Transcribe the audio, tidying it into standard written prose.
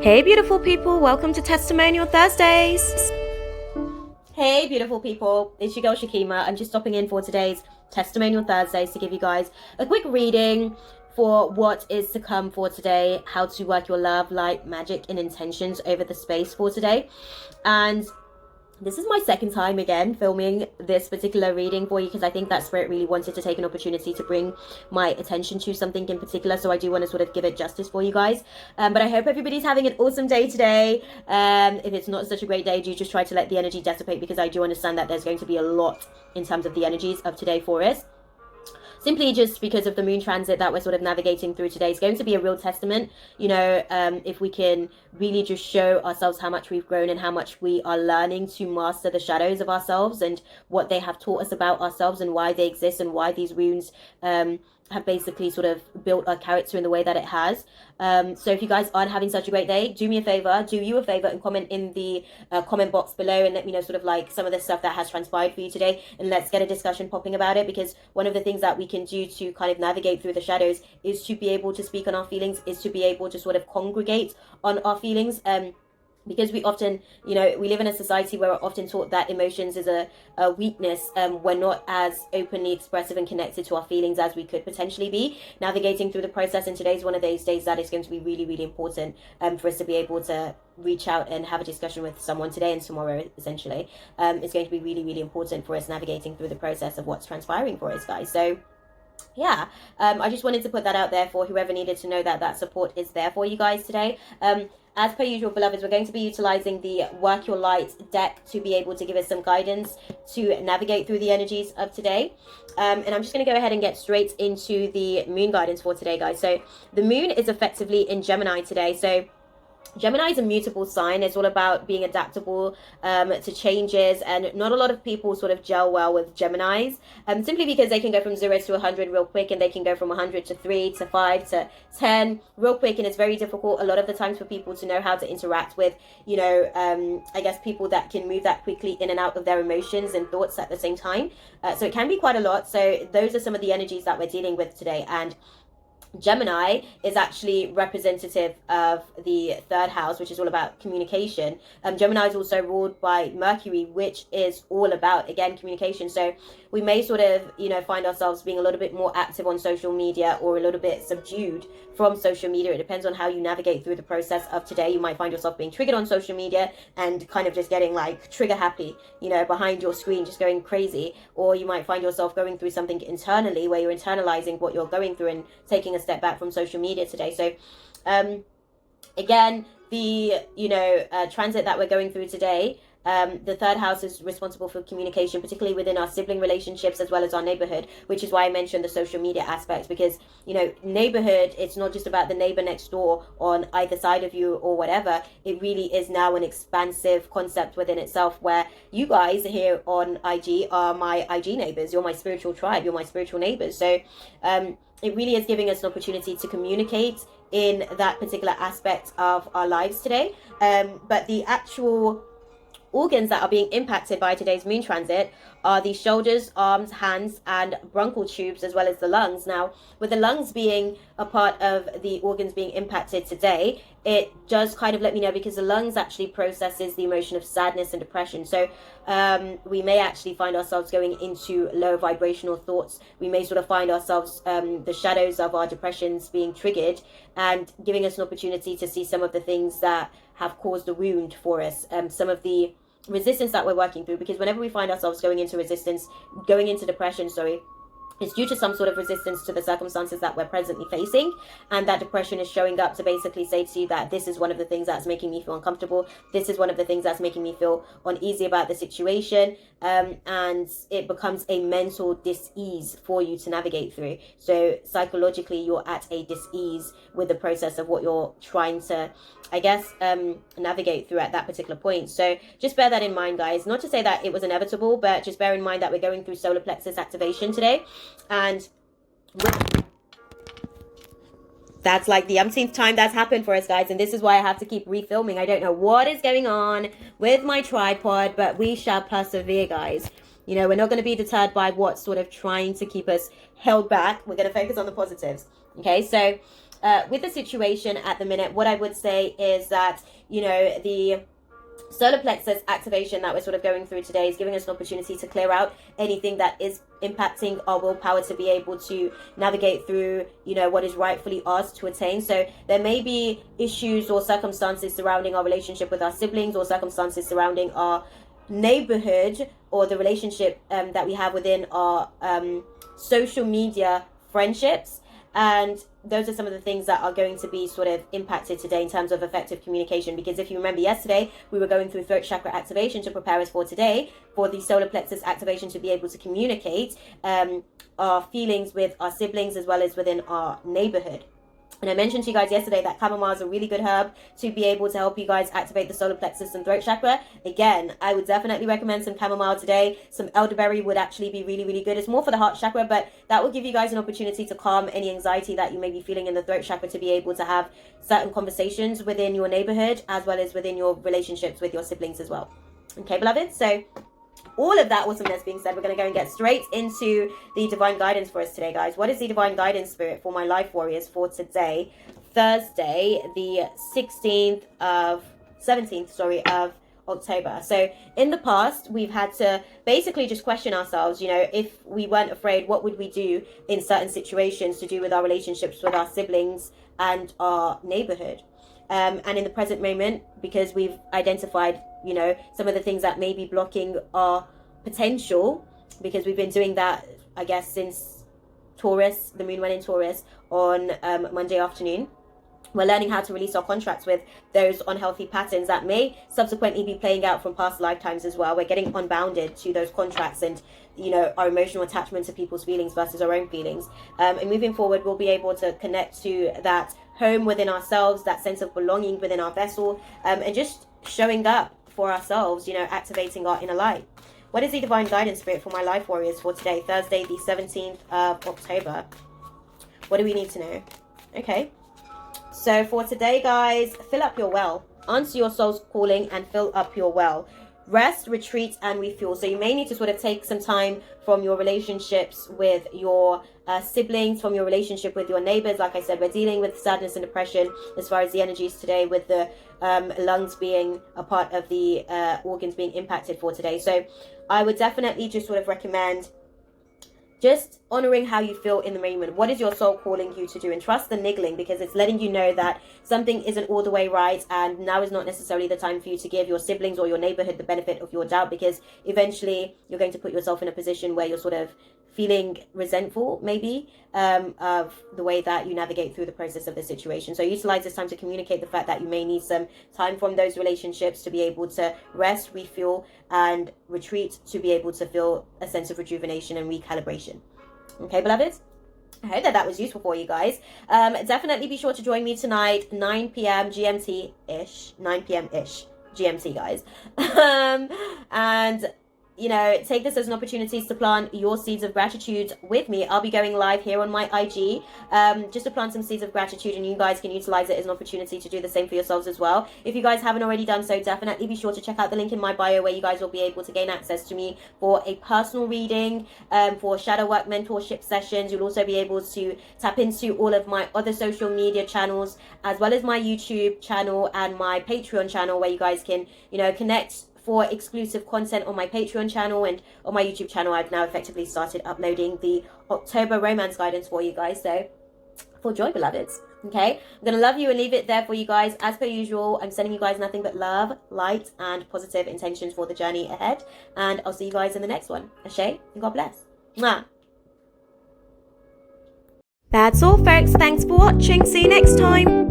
Hey beautiful people, welcome to Testimonial Thursdays. Hey beautiful people, it's your girl Shakima. I'm just stopping in for today's Testimonial Thursdays to give you guys a quick reading for what is to come for today, how to work your love, light, magic, and intentions over the space for today. And this is my second time again filming this particular reading for you because I think that spirit really wanted to take an opportunity to bring my attention to something in particular, so I do want to sort of give it justice for you guys. But I hope everybody's having an awesome day today. If it's not such a great day, do just try to let the energy dissipate, because I do understand that there's going to be a lot in terms of the energies of today for us. Simply just because of the moon transit that we're sort of navigating through today is going to be a real testament, if we can really just show ourselves how much we've grown and how much we are learning to master the shadows of ourselves and what they have taught us about ourselves and why they exist and why these runes have basically sort of built our character in the way that it has. So if you guys aren't having such a great day, do me a favor, do you a favor and comment in the comment box below and let me know sort of like some of the stuff that has transpired for you today, and let's get a discussion popping about it, because one of the things that we can do to kind of navigate through the shadows is to be able to speak on our feelings, is to be able to sort of congregate on our feelings. Because we often, we live in a society where we're often taught that emotions is a weakness. We're not as openly expressive and connected to our feelings as we could potentially be navigating through the process. And today's one of those days that is going to be really, really important for us to be able to reach out and have a discussion with someone today and tomorrow, essentially. It's going to be really, really important for us navigating through the process of what's transpiring for us, guys. So yeah, I just wanted to put that out there for whoever needed to know that support is there for you guys today. As per usual, beloveds, we're going to be utilizing the Work Your Light deck to be able to give us some guidance to navigate through the energies of today. And I'm just going to go ahead and get straight into the moon guidance for today, guys. So the moon is effectively in Gemini today. So Gemini is a mutable sign. It's all about being adaptable to changes, and not a lot of people sort of gel well with Geminis, simply because they can go from 0 to 100 real quick, and they can go from 100 to 3 to 5 to 10 real quick, and it's very difficult a lot of the times for people to know how to interact with, I guess, people that can move that quickly in and out of their emotions and thoughts at the same time. So it can be quite a lot. So those are some of the energies that we're dealing with today, and Gemini is actually representative of the third house, which is all about communication. Gemini is also ruled by Mercury, which is all about, again, communication. So we may sort of, find ourselves being a little bit more active on social media or a little bit subdued from social media. It depends on how you navigate through the process of today. You might find yourself being triggered on social media and kind of just getting like trigger happy, behind your screen, just going crazy. Or you might find yourself going through something internally where you're internalizing what you're going through and taking a step back from social media today. So again, the transit that we're going through today, the third house is responsible for communication, particularly within our sibling relationships as well as our neighborhood, which is why I mentioned the social media aspects, because neighborhood, it's not just about the neighbor next door on either side of you or whatever. It really is now an expansive concept within itself, where you guys here on IG are my IG neighbors. You're my spiritual tribe, you're my spiritual neighbors. So it really is giving us an opportunity to communicate in that particular aspect of our lives today. But the actual organs that are being impacted by today's moon transit are the shoulders, arms, hands, and bronchial tubes, as well as the lungs. Now, with the lungs being a part of the organs being impacted today, it does kind of let me know, because the lungs actually processes the emotion of sadness and depression. So we may actually find ourselves going into low vibrational thoughts. We may sort of find ourselves, the shadows of our depressions being triggered and giving us an opportunity to see some of the things that have caused the wound for us, some of the resistance that we're working through. Because whenever we find ourselves going into depression, it's due to some sort of resistance to the circumstances that we're presently facing, and that depression is showing up to basically say to you that this is one of the things that's making me feel uncomfortable, this is one of the things that's making me feel uneasy about the situation, and it becomes a mental dis-ease for you to navigate through. So psychologically, you're at a dis-ease with the process of what you're trying to, I guess, navigate through at that particular point. So just bear that in mind, guys. Not to say that it was inevitable, but just bear in mind that we're going through solar plexus activation today. And that's like the umpteenth time that's happened for us, guys. And this is why I have to keep refilming. I don't know what is going on with my tripod, but we shall persevere, guys. We're not going to be deterred by what's sort of trying to keep us held back. We're going to focus on the positives. Okay, so with the situation at the minute, what I would say is that, the solar plexus activation that we're sort of going through today is giving us an opportunity to clear out anything that is impacting our willpower to be able to navigate through, what is rightfully ours to attain. So there may be issues or circumstances surrounding our relationship with our siblings, or circumstances surrounding our neighborhood, or the relationship that we have within our social media friendships. And those are some of the things that are going to be sort of impacted today in terms of effective communication. Because if you remember yesterday, we were going through throat chakra activation to prepare us for today, for the solar plexus activation, to be able to communicate our feelings with our siblings as well as within our neighborhood. And I mentioned to you guys yesterday that chamomile is a really good herb to be able to help you guys activate the solar plexus and throat chakra. Again, I would definitely recommend some chamomile today. Some elderberry would actually be really, really good. It's more for the heart chakra, but that will give you guys an opportunity to calm any anxiety that you may be feeling in the throat chakra, to be able to have certain conversations within your neighborhood as well as within your relationships with your siblings as well. Okay, beloved? So all of that awesomeness being said, we're going to go and get straight into the divine guidance for us today, guys. What is the divine guidance spirit for my life warriors for today, Thursday, the 17th of October? So in the past, we've had to basically just question ourselves, if we weren't afraid, what would we do in certain situations to do with our relationships with our siblings and our neighborhood? And in the present moment, because we've identified, some of the things that may be blocking our potential, because we've been doing that, I guess, since Taurus, the moon went in Taurus on Monday afternoon. We're learning how to release our contracts with those unhealthy patterns that may subsequently be playing out from past lifetimes as well. We're getting unbounded to those contracts and, our emotional attachment to people's feelings versus our own feelings. And moving forward, we'll be able to connect to that home within ourselves, that sense of belonging within our vessel, and just showing up for ourselves, activating our inner light. What is the divine guidance spirit for my life warriors for today, Thursday, the 17th of October? What do we need to know? Okay. So for today, guys, fill up your well. Answer your soul's calling and fill up your well. Rest, retreat, and refuel. So you may need to sort of take some time from your relationships with your siblings, from your relationship with your neighbors. Like I said, we're dealing with sadness and depression as far as the energies today, with the lungs being a part of the organs being impacted for today. So I would definitely just sort of recommend just honoring how you feel in the moment. What is your soul calling you to do? And trust the niggling, because it's letting you know that something isn't all the way right, and now is not necessarily the time for you to give your siblings or your neighborhood the benefit of your doubt, because eventually you're going to put yourself in a position where you're sort of feeling resentful, maybe, of the way that you navigate through the process of the situation. So utilize this time to communicate the fact that you may need some time from those relationships to be able to rest, refuel, and retreat, to be able to feel a sense of rejuvenation and recalibration. Okay, beloveds? I hope that was useful for you guys. Definitely be sure to join me tonight, 9 p.m. GMT-ish. 9 p.m.-ish GMT, guys. And take this as an opportunity to plant your seeds of gratitude with me. I'll be going live here on my IG, just to plant some seeds of gratitude, and you guys can utilize it as an opportunity to do the same for yourselves as well. If you guys haven't already done so, definitely be sure to check out the link in my bio, where you guys will be able to gain access to me for a personal reading, for shadow work mentorship sessions. You'll also be able to tap into all of my other social media channels, as well as my YouTube channel and my Patreon channel, where you guys can, connect for exclusive content on my Patreon channel. And on my YouTube channel, I've now effectively started uploading the October romance guidance for you guys. So for joy, beloveds. Okay, I'm gonna love you and leave it there for you guys. As per usual, I'm sending you guys nothing but love, light, and positive intentions for the journey ahead. And I'll see you guys in the next one. Ashe, and God bless. Mwah. That's all, folks. Thanks for watching. See you next time.